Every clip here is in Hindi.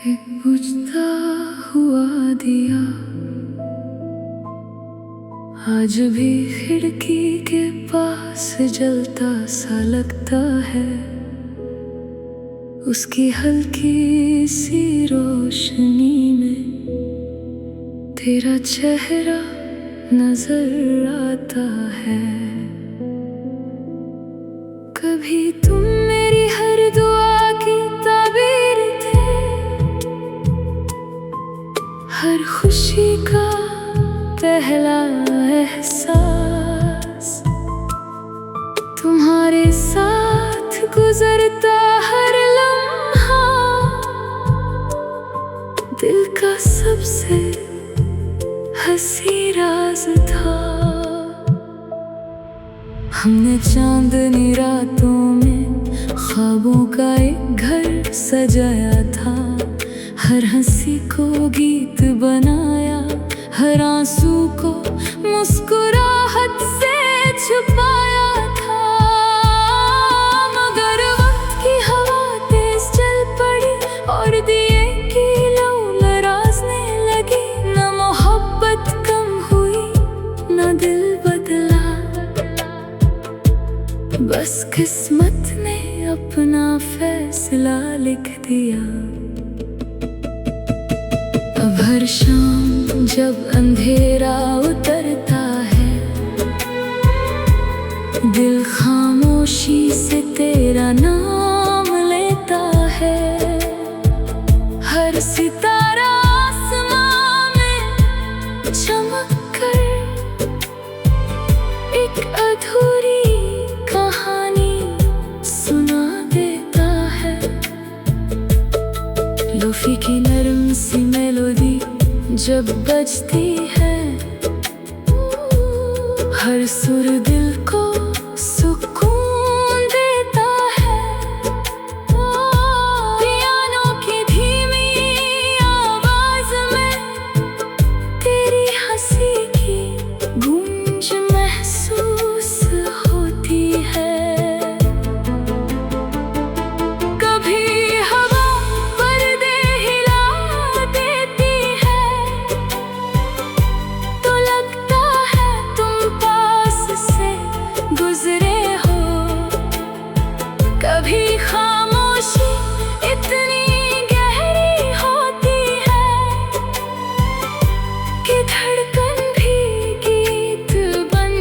एक बुझता हुआ दिया आज भी खिड़की के पास जलता सा लगता है। उसकी हल्की सी रोशनी में तेरा चेहरा नजर आता है। कभी तुम मेरी हर दुआ की ताबीर थे, हर खुशी का पहला एहसास। तुम्हारे साथ गुजरता हर लम्हा दिल का सबसे हंसी राज था। हमने चांदनी रातों में ख्वाबों का एक घर सजाया था। हर हंसी को गीत बनाया, हर आंसू को मुस्कुराहट से छुपाया था। मगर वक्त की हवा तेज चल पड़ी और दिए की लौ लराजने लगी। न मोहब्बत कम हुई न दिल बदला, बस किस्मत ने अपना फैसला लिख दिया। अब हर शाम जब अंधेरा उतरता है, दिल खामोशी से तेरा नाम लेता है। हर सितारा आसमां में चमक कर एक अधूरी कहानी सुना देता है। लोफी की नरम सी मेलोडी जब बजती है, हर सुर दिल को सुकून देता है। पियानो की धीमी आवाज में तेरी हंसी की गूंज महसूस होती है। कभी हवा पर्दे हिला देती है तो लगता है तुम पास से गुजरे हो। कभी खामोशी इतनी गहरी होती है कि धड़कन भी गीत बन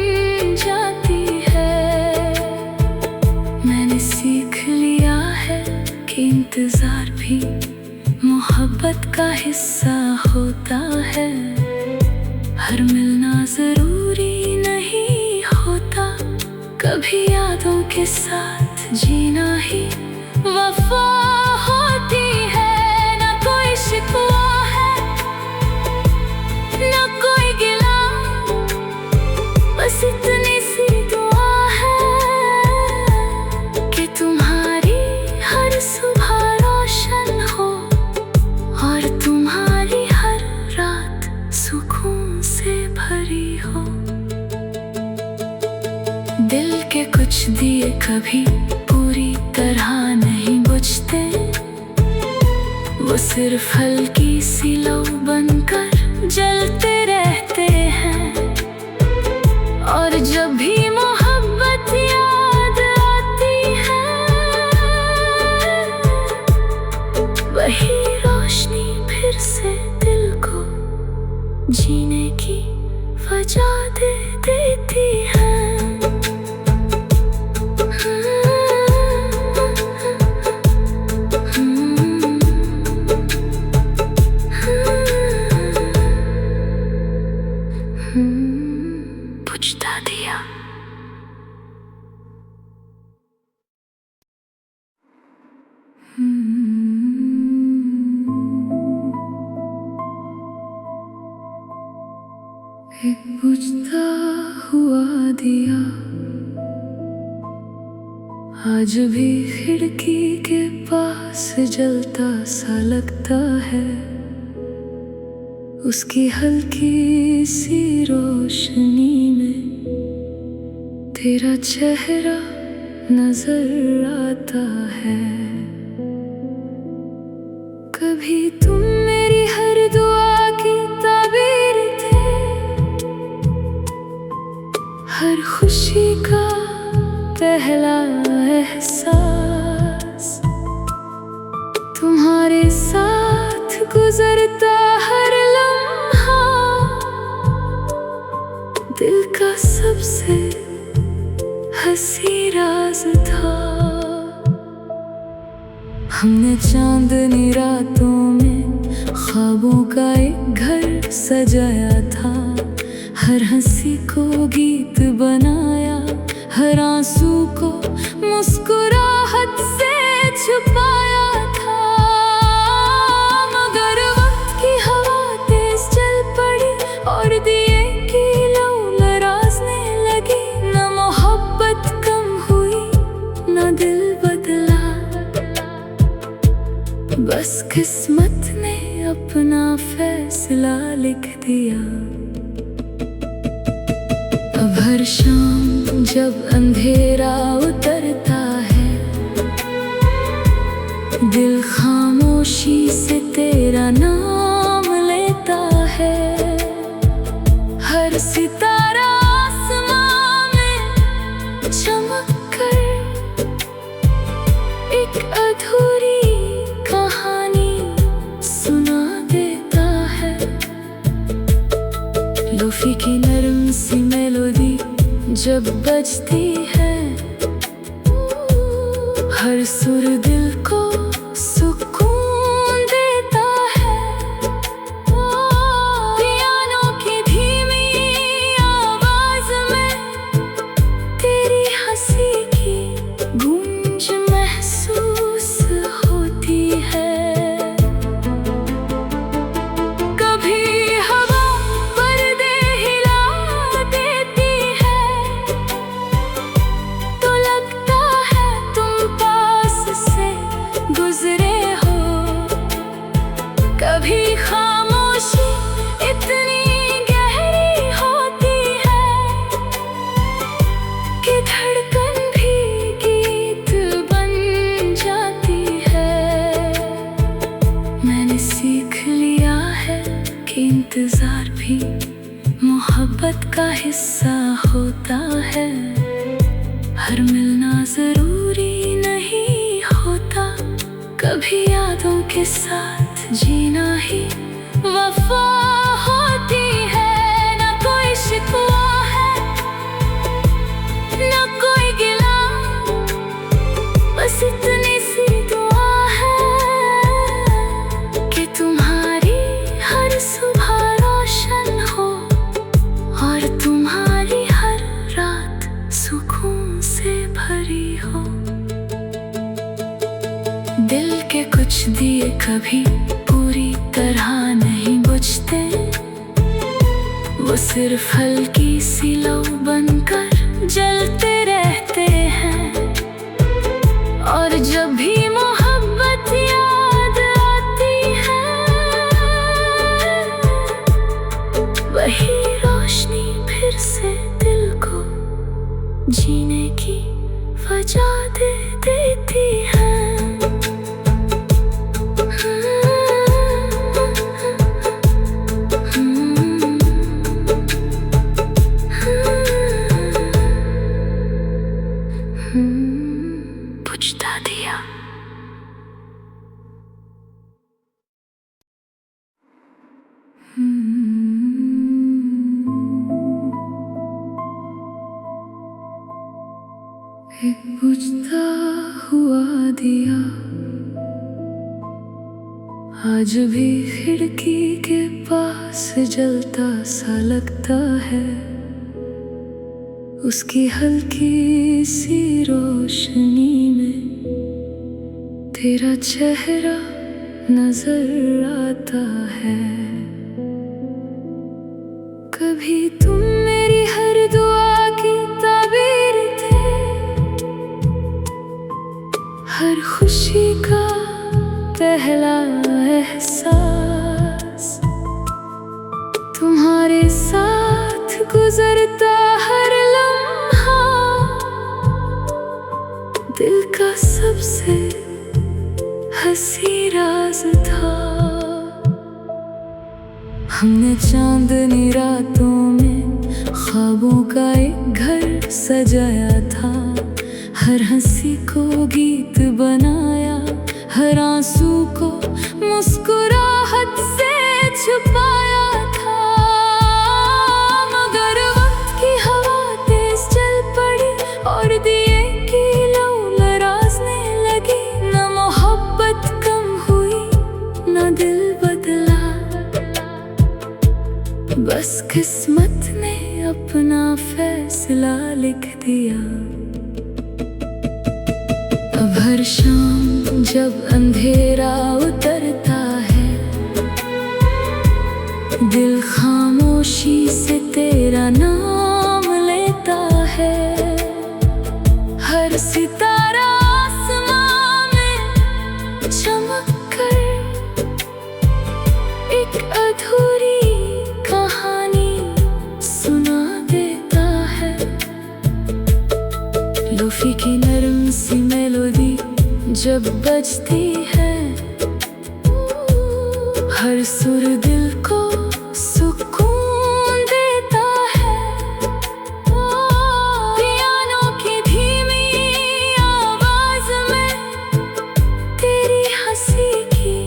जाती है। मैंने सीख लिया है कि इंतजार भी मोहब्बत का हिस्सा होता है। हर मिलना जरूरी नहीं होता, कभी यादों के साथ जीना ही वफा होती है। ना कोई शिकवा है ना कोई गिला, बस इतनी सी दुआ है कि तुम्हारी हर सुबह रोशन हो और तुम्हारी हर रात सुकून से भरी हो। दिल के कुछ दिए कभी पूरी तरह नहीं बुझते, वो सिर्फ हल्की सी लौ बनकर जलते रहते हैं। और जब भी मोहब्बत याद आती है, वही रोशनी फिर से दिल को जीने की वजह दे देती है। बुझता दिया। एक बुझता हुआ दिया आज भी खिड़की के पास जलता सा लगता है। उसकी हल्की सी रोशनी में तेरा चेहरा नजर आता है। कभी तुम मेरी हर दुआ की ताबीर थे, हर खुशी का पहला एहसास। तुम्हारे साथ गुजरता हर लम्हा दिल का सबसे हंसी राज था। हमने चांदनी रातों में ख्वाबों का एक घर सजाया था, हर हंसी को गीत बनाया, हर आंसू को मुस्कुराहट से छुपाया था। मगर वक्त की हवा तेज चल पड़ी और दिए की लौ लराजने लगी। न मोहब्बत कम हुई न दिल बदला, बस किस्मत ने अपना फैसला लिख दिया। अब हर शाम जब अंधेरा उतरता है, दिल खामोशी से तेरा नाम लेता है। हर सितारा आसमां में चमक कर एक अधूरी कहानी सुना देता है। लोफी की नरम सी मेलोडी जब बजती है, हर सुर दिल को सुकून देता है। पियानो की धीमी आवाज में तेरी हंसी की गूंज महसूस होती है। कभी हवा पर्दे हिला देती है तो लगता है तुम पास से गुजरे हो। कभी खामोशी इतनी गहरी होती है कि धड़कन भी गीत बन जाती है। मैंने सीख लिया है कि इंतजार भी मोहब्बत का हिस्सा होता है। हर मिलना जरूरी नहीं होता, कभी यादों के साथ जीना ही वफा होती है। ना कोई शिकवा है ना कोई गिला, बस इतनी सी दुआ है कि तुम्हारी हर सुबह रोशन हो और तुम्हारी हर रात सुकून से भरी हो। दिल के कुछ दिए कभी पूरी तरह नहीं बुझते, वो सिर्फ हल्की सी लौ बनकर जलते रहते हैं। और जब भी मोहब्बत याद आती है, वही रोशनी फिर से दिल को जीने की वजह दे देती है। बुझता दिया। एक बुझता हुआ दिया आज भी खिड़की के पास जलता सा लगता है। उसकी हल्की सी रोशनी में तेरा चेहरा नजर आता है। कभी तुम मेरी हर दुआ की ताबीर थे, हर खुशी का पहला एहसास। तुम्हारे साथ गुजरता हर लम्हा ख्वाबों का एक घर सजाया था, हर हंसी को गीत बनाया, हर आंसू को मुस्कुराहट से छुपाया था। मगर वक्त की हवा तेज चल पड़ी और दिए की लौ लराजने लगी। न मोहब्बत कम हुई, न दिल बदला, बस किस्मत ने अपना फैसला लिख दिया। अब हर शाम जब अंधेरा उतरता है, दिल खामोशी से तेरा नाम लेता है। हर सितारा आसमां में चमक कर एक अधूरी कहानी सुना देता है। लोफी की नरम सी मेलोडी जब बजती है, हर सुर दिल को सुकून देता है। पियानो की धीमी आवाज में तेरी हंसी की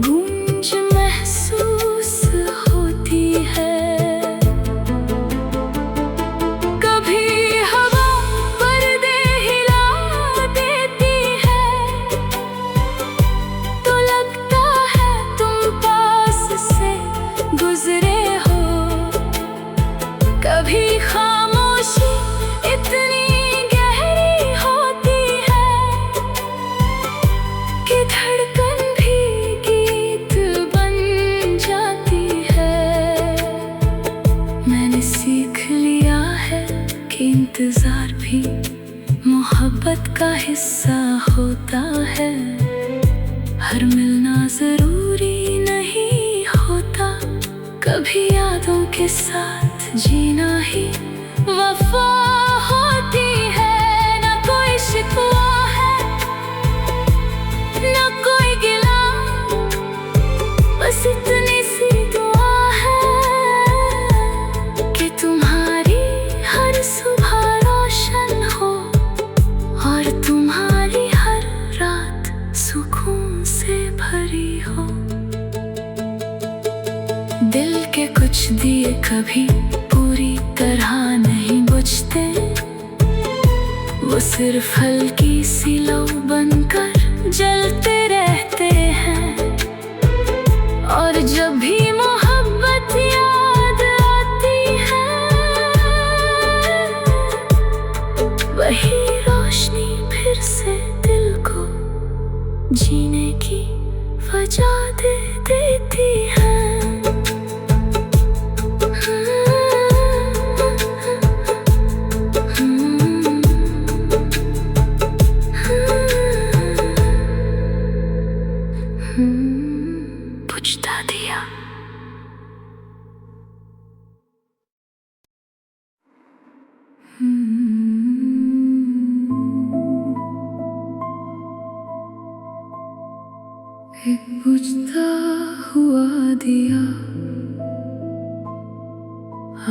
गूंज महसूस होती है। कभी हवा पर्दे हिला देती है, तो लगता है तुम पास से गुजरे हो। कभी खामोशी इतनी गहरी होती है कि धड़कन भी गीत बन जाती है। मैंने सीख लिया है कि इंतजार भी मोहब्बत का हिस्सा होता है। हर मिलना जरूरी नहीं होता, कभी यादों के साथ जीना ही वफा होती है। ना कोई शिकवा है, ना कोई गिला, बस इतनी सी दुआ है कि तुम्हारी हर सुबह रोशन हो और तुम्हारी हर रात सुकून से भरी हो। दिल के कुछ दिए कभी पूरी तरह नहीं बुझते, वो सिर्फ हल्की सी लौ बनकर जलते रहते हैं। और जब भी मोहब्बत याद आती है, वही रोशनी फिर से दिल को जीने की वजह दे देती है। बुझता दिया। एक बुझता हुआ दिया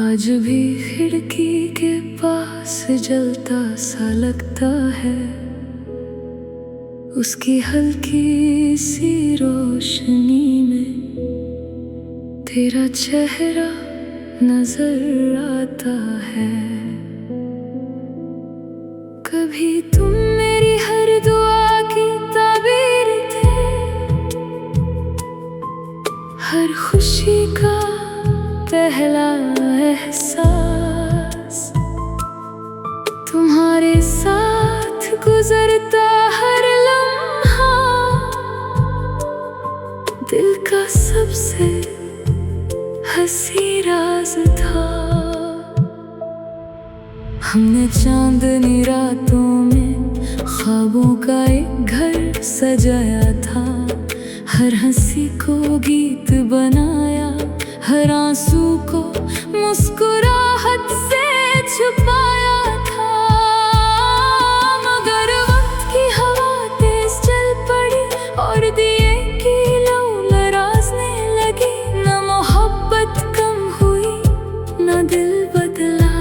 आज भी खिड़की के पास जलता सा लगता है। उसकी हल्की सी रोशनी में तेरा चेहरा नजर आता है। कभी तुम मेरी हर दुआ की ताबीर थे, हर खुशी का पहला एहसास। तुम्हारे साथ गुजरता हर लम्हा दिल का सबसे हंसी राज था। हमने चांदनी रातों में ख्वाबों का एक घर सजाया था, हर हंसी को गीत बनाया, हर आंसू को मुस्कुराहट से छुपाया था। मगर वक्त की हवा तेज चल पड़ी और दिए की लौ लराजने लगी। न मोहब्बत कम हुई, न दिल बदला,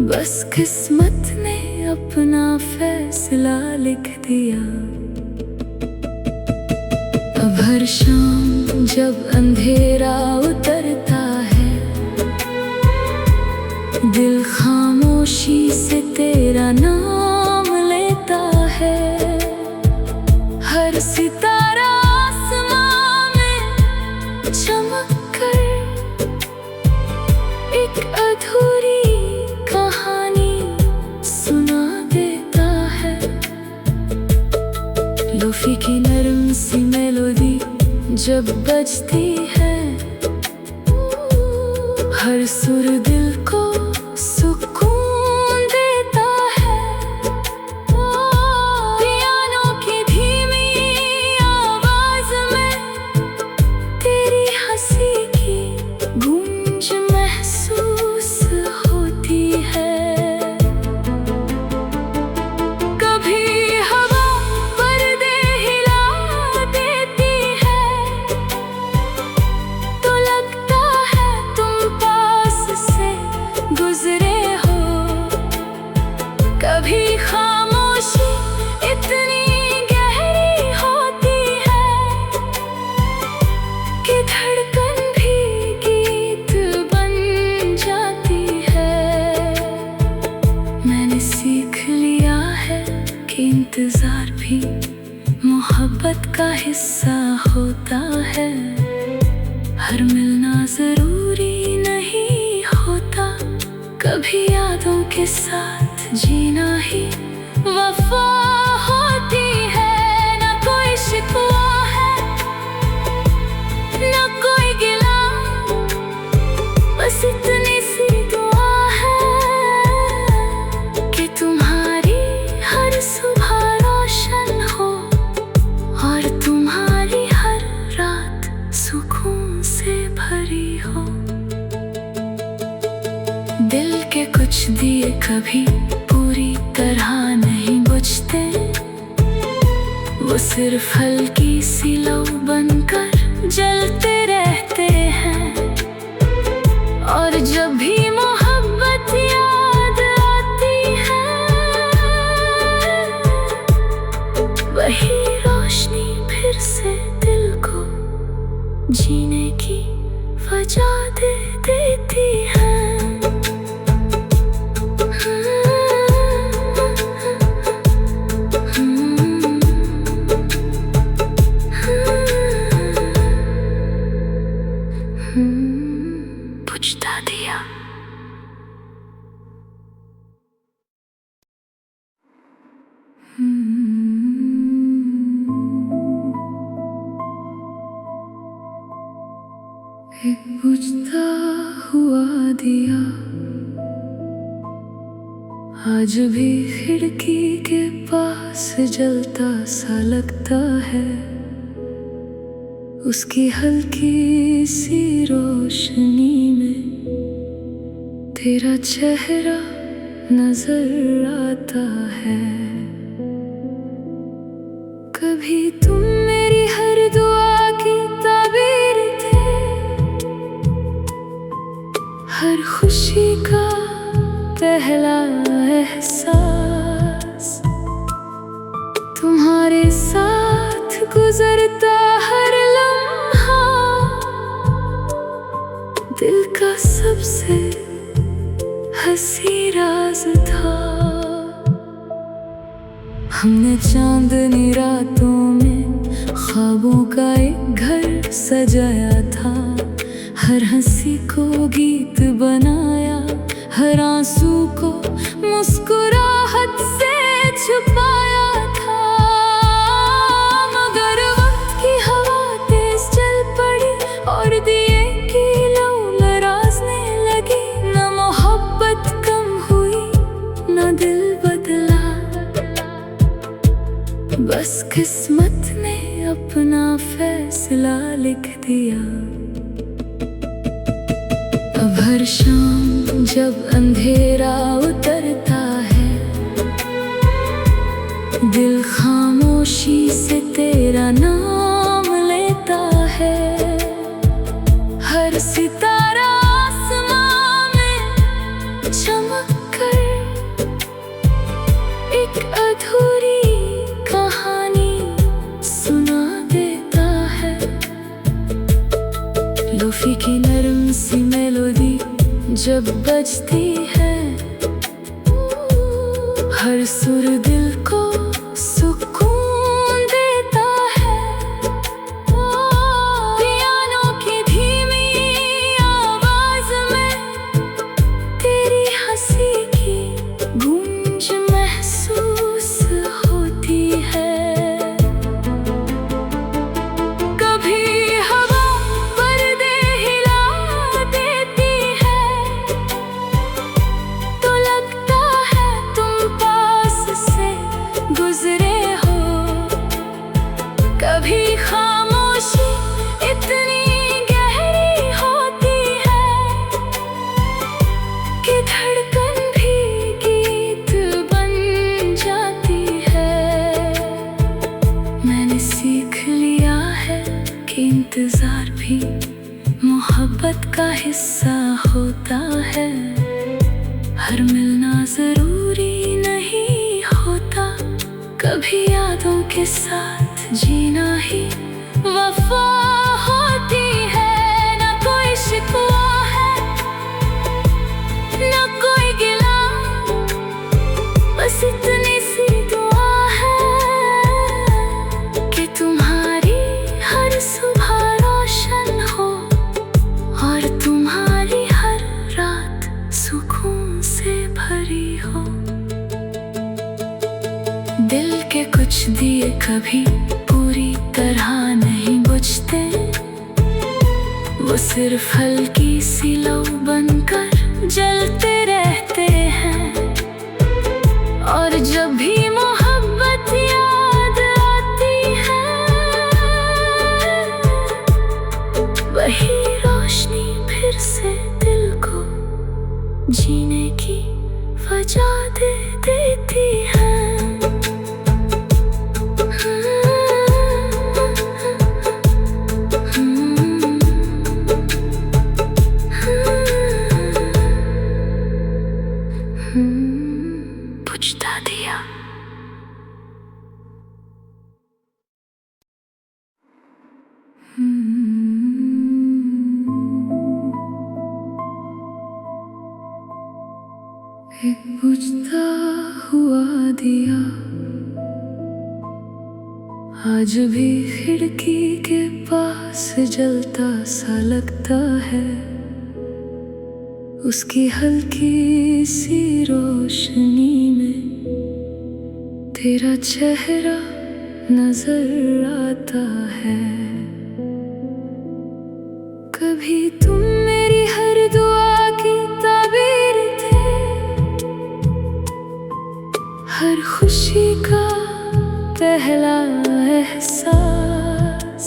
बस किस्मत ने अपना फैसला लिख दिया। अब हर शाम जब अंधेरा उतरता है, दिल खामोशी से तेरा नाम लेता है। हर सितारा आसमां में चमक कर एक अधूरी कहानी सुना देता है। लोफी की नरम सी मेलोडी जब बजती है, हर सुर दिल को सुकून देता है। पियानो की धीमी आवाज में तेरी हंसी की गूंज महसूस होती है। कभी हवा पर्दे हिला देती है, तो लगता है तुम पास से गुजरे हो। कभी खामोशी इतनी गहरी होती है कि धड़कन भी गीत बन जाती है। मैंने सीख लिया है कि इंतजार भी मोहब्बत का हिस्सा होता है। हर मिलना जरूरी नहीं होता, कभी यादों के साथ जीना ही वफा होती है। ना कोई शिकवा है, ना कोई गिला, बस इतनी सी दुआ है कि तुम्हारी हर सुबह रोशन हो और तुम्हारी हर रात सुकून से भरी हो। दिल के कुछ दिए कभी पूरी तरह नहीं बुझते, वो सिर्फ हल्की सी लौ बनकर जलते रहते हैं। और जब भी मोहब्बत याद आती है, वही रोशनी फिर से दिल को जीने की वजह दे देती है। बुझता दिया। एक बुझता हुआ दिया आज भी खिड़की के पास जलता सा लगता है। उसकी हल्की सी रोशनी में तेरा चेहरा नजर आता है। कभी तुम मेरी हर दुआ की ताबीर थे, हर खुशी का पहला एहसास। तुम्हारे साथ गुजरता हर लम्हा दिल का सबसे हंसी राज था। हमने चांदनी रातों में ख्वाबों का एक घर सजाया था। हर हंसी को गीत बनाया, हर आंसू को मुस्कुराहट से छुपाया था। मगर वक्त की हवा तेज चल पड़ी और दिए की लौ लराजने लगी। न मोहब्बत कम हुई, न दिल बदला, बस किस्मत ने अपना फैसला लिख दिया। अब हर शाम जब अंधेरा उतरता है, दिल खामोशी से तेरा नाम लेता है। हर सितारा आसमां में चमक कर बजती है, हर सुर दिल को सुकून देता है। पियानो की धीमी आवाज में तेरी हंसी की गूंज महसूस होती है। कभी हवा पर्दे हिला देती है तो लगता है तुम पास से गुजरे हो। कभी खामोशी इतनी गहरी होती है कि धड़कन भी गीत बन जाती है। मैंने सीख लिया है कि इंतजार भी मोहब्बत का हिस्सा होता है। हर मिलना जरूरी नहीं होता, कभी यादों के साथ जीना ही वफा होती है। ना कोई शिकवा है ना कोई गिला, बस इतनी सी दुआ है कि तुम्हारी हर सुबह रोशन हो और तुम्हारी हर रात सुकून से भरी हो। दिल के कुछ दिए कभी पूरी तरह नहीं बुझते, वो सिर्फ हल्की सी लौ बनकर जलते रहते हैं। और जब भी मोहब्बत याद आती है, वही रोशनी फिर से दिल को जीने की वजह दे देती है। बुझता दिया। एक बुझता हुआ दिया आज भी खिड़की के पास जलता सा लगता है। उसकी हल्की सी रोशनी में तेरा चेहरा नजर आता है। कभी तुम मेरी हर दुआ की ताबीर थे, हर खुशी का पहला एहसास।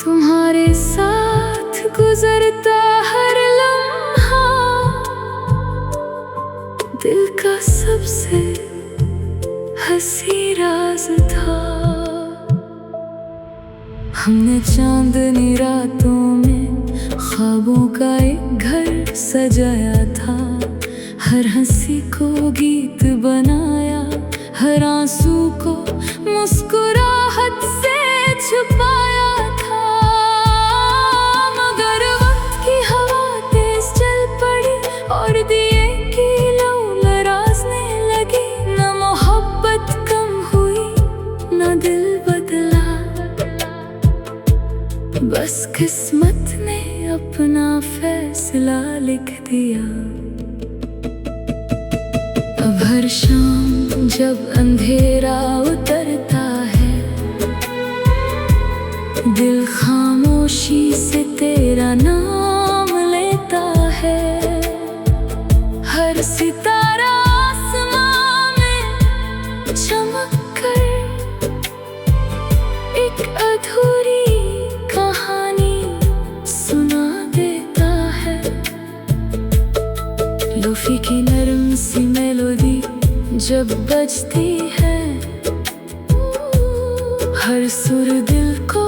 तुम्हारे साथ गुजरता हर लम्हा दिल का सबसे हंसी राज था। हमने चांदनी रातों में ख्वाबों का एक घर सजाया था। हर हंसी को गीत बनाया, हर आंसू को मुस्कुराहट से छुपाया था। मगर वक्त की हवा तेज चल पड़ी और दिए की लौ लराजने लगी। न मोहब्बत कम हुई न दिल बदला, बस किस्मत ने अपना फैसला लिख दिया। अब हर शाम जब अंधेरा उतरता है, दिल खामोशी से तेरा नाम लेता है। हर सितारा आसमां में चमक कर एक अधूरी कहानी सुना देता है। लोफी की नरम सी मेलोडी जब बजती है, हर सुर दिल को